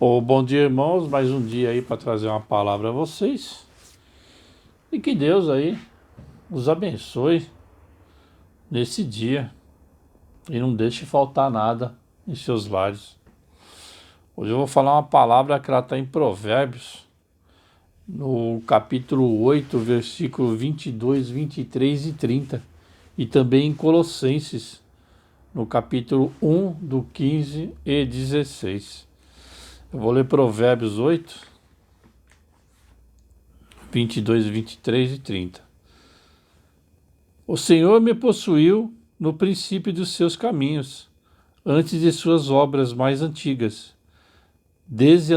Bom dia, irmãos. Mais um dia aí para trazer uma palavra a vocês. E que Deus aí os abençoe nesse dia e não deixe faltar nada em seus lares. Hoje eu vou falar uma palavra que ela está em Provérbios, no capítulo 8, versículo 22, 23 e 30. E também em Colossenses, no capítulo 1, do 15 e 16. Eu vou ler Provérbios 8, 22, 23 e 30. O Senhor me possuiu no princípio dos seus caminhos, antes de suas obras mais antigas. Desde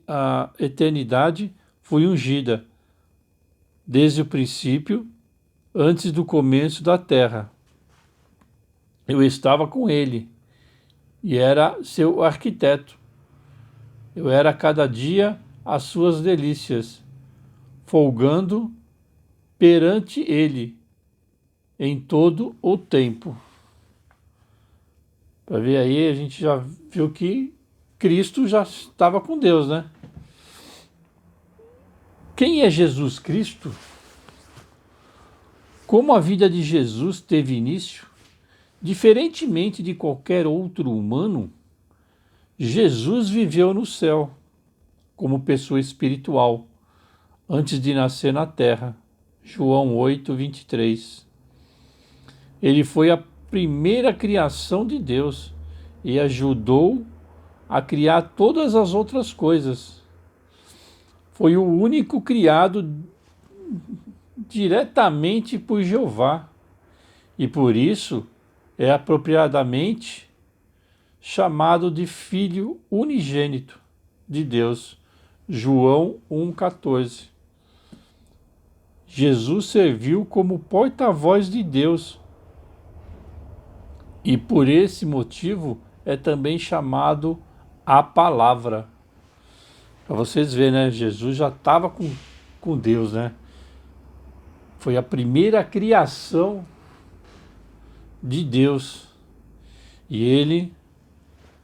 a eternidade fui ungida, desde o princípio, antes do começo da terra. Eu estava com ele e era seu arquiteto. Eu era cada dia as suas delícias, folgando perante ele em todo o tempo. Para ver aí, a gente já viu que Cristo já estava com Deus, né? Quem é Jesus Cristo? Como a vida de Jesus teve início, diferentemente de qualquer outro humano, Jesus viveu no céu como pessoa espiritual, antes de nascer na terra. João 8, 23. Ele foi a primeira criação de Deus e ajudou a criar todas as outras coisas. Foi o único criado diretamente por Jeová e por isso é apropriadamente chamado de Filho unigênito de Deus. João 1,14. Jesus serviu como porta-voz de Deus e por esse motivo é também chamado a Palavra. Para vocês verem, né? Jesus já estava com Deus, né? Foi a primeira criação de Deus. E ele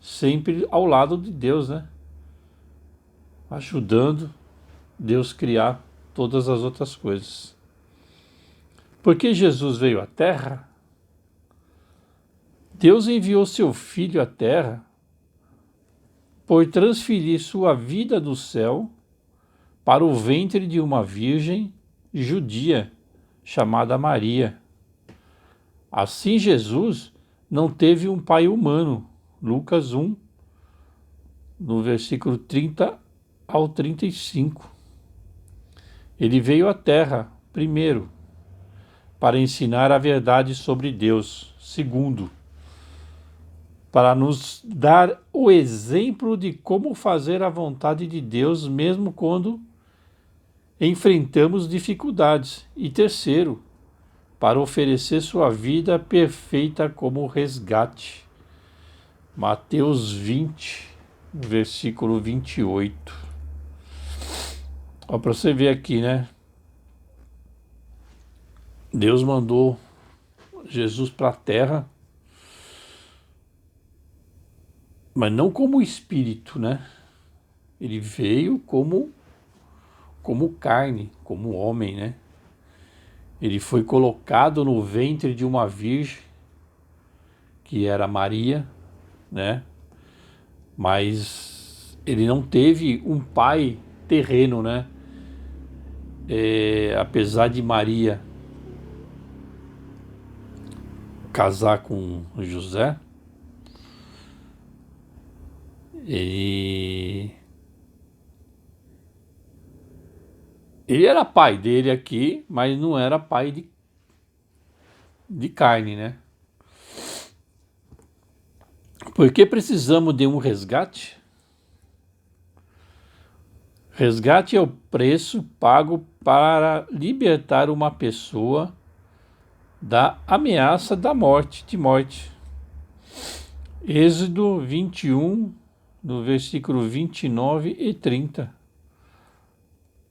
sempre ao lado de Deus, né? Ajudando Deus a criar todas as outras coisas. Porque Jesus veio à Terra, Deus enviou seu Filho à Terra por transferir sua vida do céu para o ventre de uma virgem judia chamada Maria. Assim Jesus não teve um pai humano. Lucas 1, no versículo 30 ao 35. Ele veio à Terra, primeiro, para ensinar a verdade sobre Deus. Segundo, para nos dar o exemplo de como fazer a vontade de Deus mesmo quando enfrentamos dificuldades. E terceiro, para oferecer sua vida perfeita como resgate. Mateus 20, versículo 28. Ó, para você ver aqui, né? Deus mandou Jesus para a terra, mas não como espírito, né? Ele veio como carne, como homem, né? Ele foi colocado no ventre de uma virgem, que era Maria, né? Mas ele não teve um pai terreno, né? Apesar de Maria casar com José, ele era pai dele aqui, mas não era pai de carne, né? Porque precisamos de um resgate? Resgate é o preço pago para libertar uma pessoa da ameaça de morte. Êxodo 21, no versículo 29 e 30.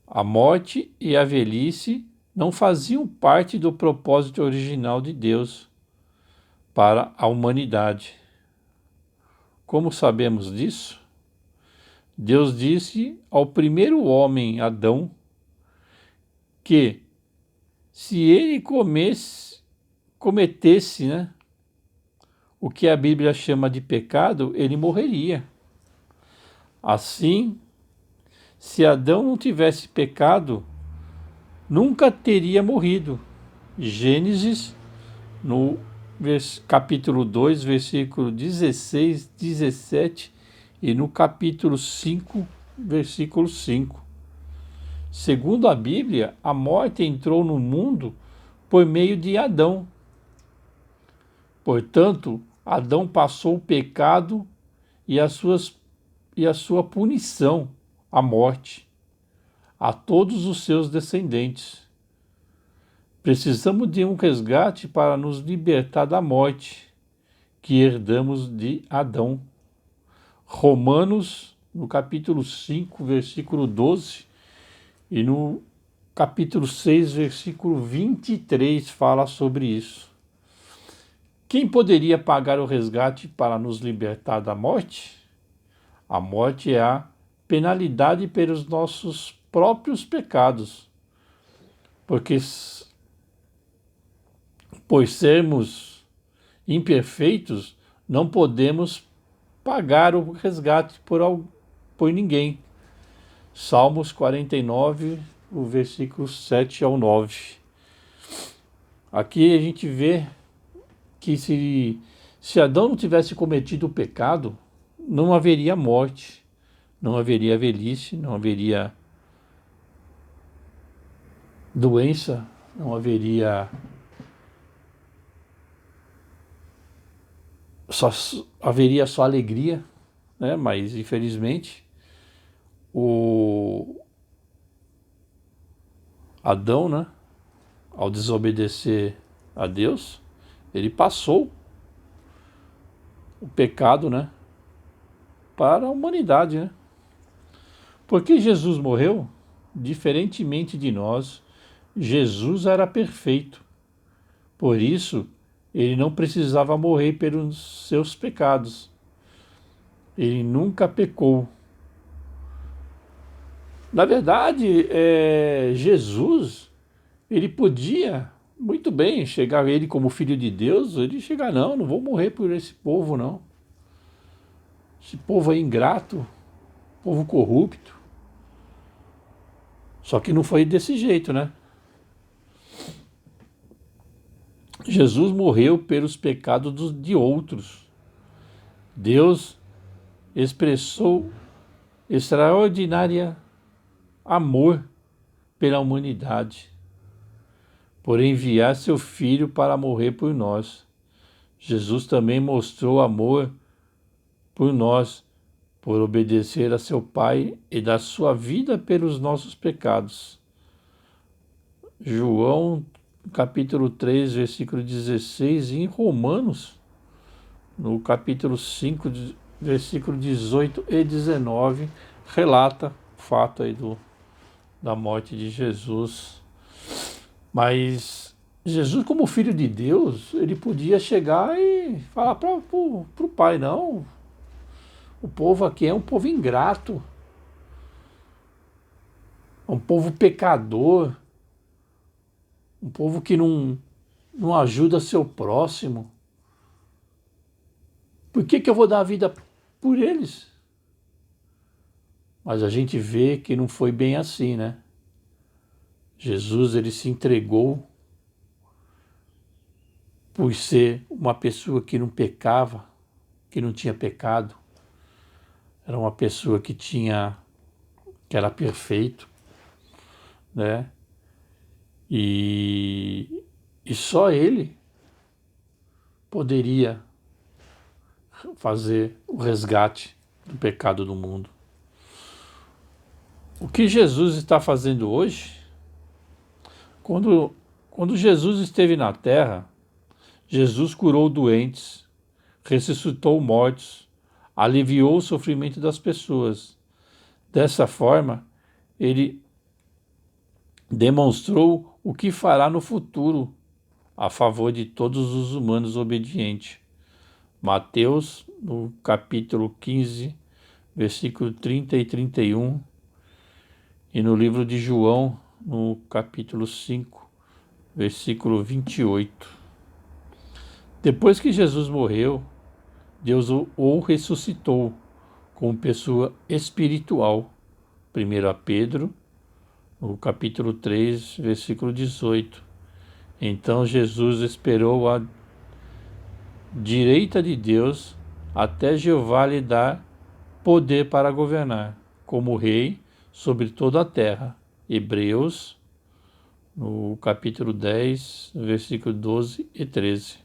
A morte e a velhice não faziam parte do propósito original de Deus para a humanidade. Como sabemos disso? Deus disse ao primeiro homem, Adão, que se ele cometesse, né, o que a Bíblia chama de pecado, ele morreria. Assim, se Adão não tivesse pecado, nunca teria morrido. Gênesis, no capítulo 2, versículo 16, 17 e no capítulo 5, versículo 5. Segundo a Bíblia, a morte entrou no mundo por meio de Adão. Portanto, Adão passou o pecado e a sua punição, a morte, a todos os seus descendentes. Precisamos de um resgate para nos libertar da morte que herdamos de Adão. Romanos, no capítulo 5, versículo 12, e no capítulo 6, versículo 23, fala sobre isso. Quem poderia pagar o resgate para nos libertar da morte? A morte é a penalidade pelos nossos próprios pecados, porque por sermos imperfeitos, não podemos pagar o resgate por ninguém. Salmos 49, o versículo 7 ao 9. Aqui a gente vê que se Adão não tivesse cometido o pecado, não haveria morte, não haveria velhice, não haveria doença, não haveria só alegria, né? Mas infelizmente o Adão, né, ao desobedecer a Deus, ele passou o pecado, né, para a humanidade, né? Porque Jesus morreu, diferentemente de nós, Jesus era perfeito. Por isso, ele não precisava morrer pelos seus pecados. Ele nunca pecou. Na verdade, Jesus, ele podia muito bem chegar ele como filho de Deus, ele chegar, não vou morrer por esse povo, não. Esse povo é ingrato, povo corrupto. Só que não foi desse jeito, né? Jesus morreu pelos pecados de outros. Deus expressou extraordinário amor pela humanidade, por enviar seu Filho para morrer por nós. Jesus também mostrou amor por nós, por obedecer a seu Pai e dar sua vida pelos nossos pecados. João, capítulo 3, versículo 16, e em Romanos, no capítulo 5, versículo 18 e 19, relata o fato aí da morte de Jesus. Mas Jesus, como filho de Deus, ele podia chegar e falar para o Pai, não, o povo aqui é um povo ingrato, é um povo pecador, um povo que não ajuda seu próximo. Por que eu vou dar a vida por eles? Mas a gente vê que não foi bem assim, né? Jesus, ele se entregou por ser uma pessoa que não pecava, que não tinha pecado. Era uma pessoa que era perfeito, né? E só ele poderia fazer o resgate do pecado do mundo. O que Jesus está fazendo hoje, quando Jesus esteve na terra, Jesus curou doentes, ressuscitou mortos, aliviou o sofrimento das pessoas. Dessa forma, ele demonstrou o que fará no futuro a favor de todos os humanos obedientes. Mateus, no capítulo 15, versículo 30 e 31, e no livro de João, no capítulo 5, versículo 28. Depois que Jesus morreu, Deus o ressuscitou como pessoa espiritual. 1 Pedro, no capítulo 3, versículo 18. Então Jesus esperou à direita de Deus até Jeová lhe dar poder para governar, como rei sobre toda a terra. Hebreus, no capítulo 10, versículo 12 e 13.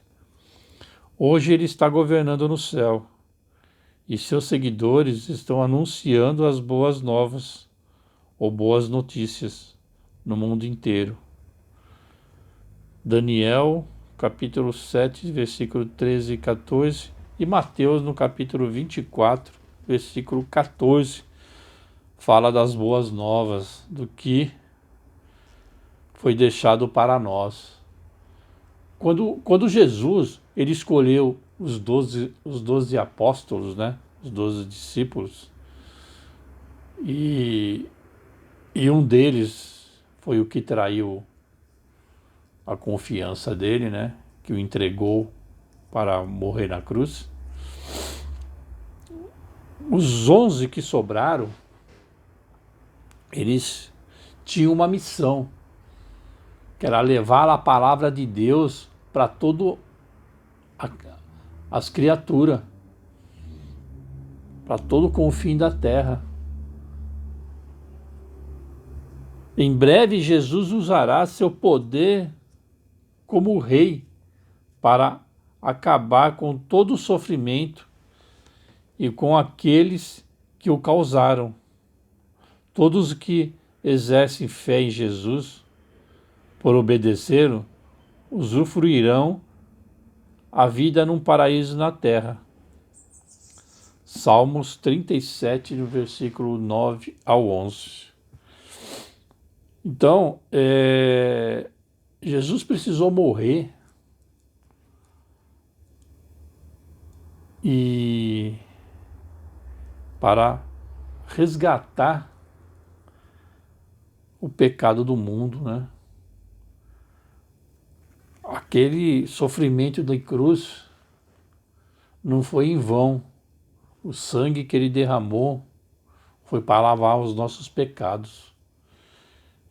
Hoje ele está governando no céu, e seus seguidores estão anunciando as boas novas, ou boas notícias, no mundo inteiro. Daniel, capítulo 7, versículo 13 e 14, e Mateus, no capítulo 24, versículo 14, fala das boas novas, do que foi deixado para nós. Quando Jesus ele escolheu os 12 apóstolos, né? Os 12 discípulos, e um deles foi o que traiu a confiança dele, né? Que o entregou para morrer na cruz. Os 11 que sobraram, eles tinham uma missão, que era levar a palavra de Deus para todas as criaturas, para todo o confim da terra. Em breve, Jesus usará seu poder como rei para acabar com todo o sofrimento e com aqueles que o causaram. Todos que exercem fé em Jesus, por obedeceram, usufruirão a vida num paraíso na terra. Salmos 37, no versículo 9 ao 11. Então, Jesus precisou morrer e para resgatar o pecado do mundo, né? Aquele sofrimento da cruz não foi em vão. O sangue que ele derramou foi para lavar os nossos pecados.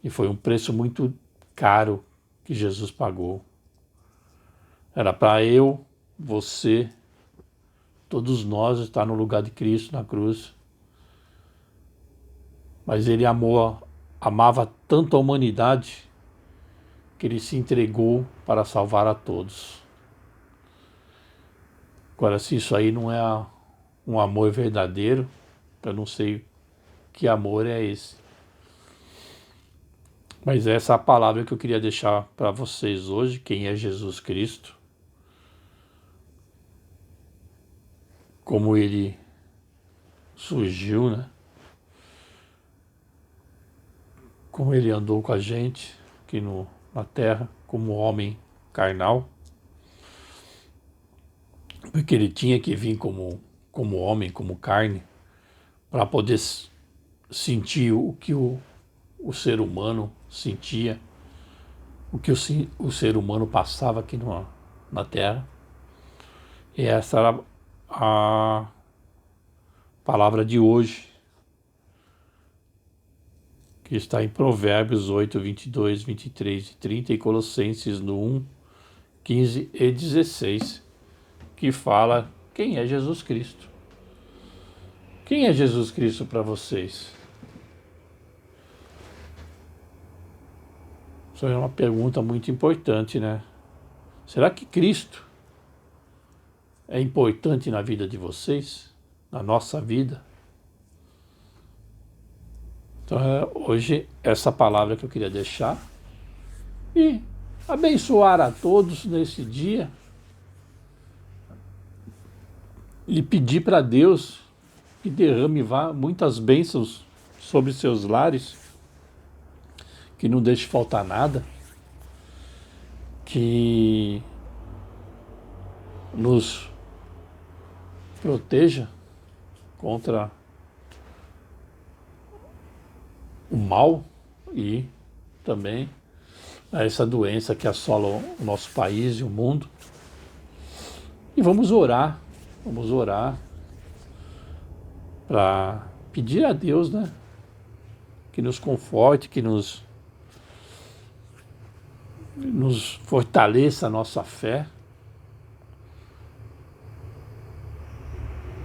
E foi um preço muito caro que Jesus pagou. Era para eu, você, todos nós estar no lugar de Cristo na cruz. Mas ele amava tanto a humanidade que ele se entregou para salvar a todos. Agora, se isso aí não é um amor verdadeiro, eu não sei que amor é esse. Mas essa é a palavra que eu queria deixar para vocês hoje, quem é Jesus Cristo, como ele surgiu, né? Como ele andou com a gente aqui na terra, como homem carnal, porque ele tinha que vir como homem, como carne, para poder sentir o que o ser humano sentia, o que o ser humano passava aqui na terra. E essa era a palavra de hoje, que está em Provérbios 8, 22, 23 e 30 e Colossenses no 1, 15 e 16, que fala quem é Jesus Cristo. Quem é Jesus Cristo para vocês? Isso é uma pergunta muito importante, né? Será que Cristo é importante na vida de vocês? Na nossa vida? Então, hoje, essa palavra que eu queria deixar e abençoar a todos nesse dia e pedir para Deus que derrame muitas bênçãos sobre seus lares, que não deixe faltar nada, que nos proteja contra o mal e também a essa doença que assola o nosso país e o mundo. E vamos orar para pedir a Deus, né, que nos conforte, que nos fortaleça a nossa fé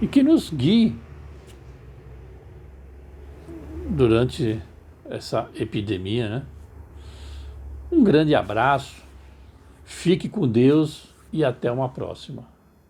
e que nos guie durante essa epidemia, né? Um grande abraço, fique com Deus e até uma próxima.